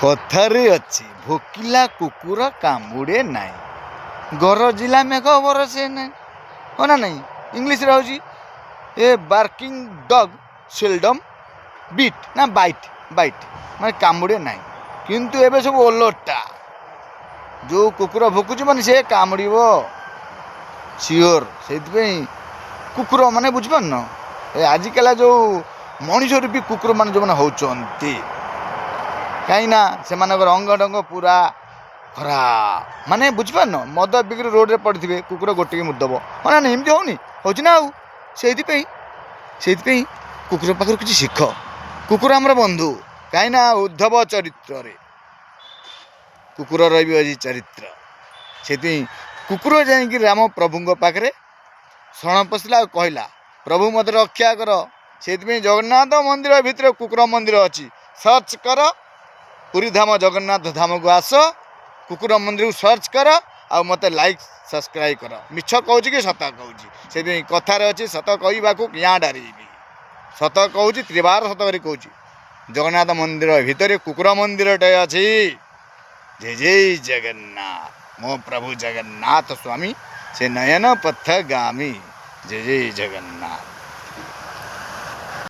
କଥାରେ ଅଛି ଭୋକିଲା କୁକୁର କାମୁଡ଼େ ନାହିଁ, ଗରଜିଲା ମେଘ ବରଷେ ନାହିଁ। ହଁ ନା ନାହିଁ? ଇଂଲିଶରେ ହେଉଛି ଏ ବାର୍କିଂ ଡଗ୍ ସେଲ୍ଡମ୍ ବିଟ୍ ନା ବାଇଟ୍ ମାନେ କାମୁଡ଼େ ନାହିଁ। କିନ୍ତୁ ଏବେ ସବୁ ଓଲଟା, ଯେଉଁ କୁକୁର ଭୁକୁଛି ମାନେ ସେ କାମୁଡ଼ିବ ସିଓର। ସେଇଥିପାଇଁ କୁକୁର ମାନେ ବୁଝିପାରୁନ, ଏ ଆଜିକାଲି ଯେଉଁ ମଣିଷ ରୂପୀ କୁକୁର ମାନେ ଯେଉଁମାନେ ହେଉଛନ୍ତି, କାହିଁକିନା ସେମାନଙ୍କର ଅଙ୍ଗ ଢଙ୍ଗ ପୁରା ଖରାପ। ମାନେ ବୁଝିପାରୁନ, ମଦ ବିକ୍ରି ରୋଡ଼ରେ ପଡ଼ିଥିବେ, କୁକୁର ଗୋଟିକି ମୁତିଦେବ। ହଁ ନା ଏମିତି ହେଉନି? ହେଉଛି ନା। ଆଉ ସେଇଥିପାଇଁ କୁକୁର ପାଖରୁ କିଛି ଶିଖ। କୁକୁର ଆମର ବନ୍ଧୁ, କାହିଁକିନା ଉଦ୍ଧବ ଚରିତ୍ରରେ କୁକୁର ରହିବ ଆଜି ଚରିତ୍ର। ସେଥିପାଇଁ କୁକୁର ଯାଇକି ରାମ ପ୍ରଭୁଙ୍କ ପାଖରେ ଶରଣ ପଶିଲା ଆଉ କହିଲା, ପ୍ରଭୁ ମୋତେ ରକ୍ଷା କର। ସେଇଥିପାଇଁ ଜଗନ୍ନାଥ ମନ୍ଦିର ଭିତରେ କୁକୁର ମନ୍ଦିର ଅଛି। ସର୍ଚ୍ଚ କର, ପୁରୀ ଧାମ ଜଗନ୍ନାଥ ଧାମକୁ ଆସ, କୁକୁର ମନ୍ଦିରକୁ ସର୍ଚ୍ଚ କର, ଆଉ ମୋତେ ଲାଇକ୍ ସବସ୍କ୍ରାଇବ୍ କର। ମିଛ କହୁଛି କି ସତ କହୁଛି? ସେଥିପାଇଁ କଥାରେ ଅଛି, ସତ କହିବାକୁ କିଆଁ ଡରିବି। ସତ କହୁଛି, ତ୍ରିବାର ସତ କରି କହୁଛି। ଜଗନ୍ନାଥ ମନ୍ଦିର ଭିତରେ କୁକୁର ମନ୍ଦିରଟେ ଅଛି। ଜୟ ଜୟ ଜଗନ୍ନାଥ। ମୋ ପ୍ରଭୁ ଜଗନ୍ନାଥ ସ୍ୱାମୀ ସେ ନୟନ ପଥଗାମୀ। ଜୟ ଜୟ ଜଗନ୍ନାଥ।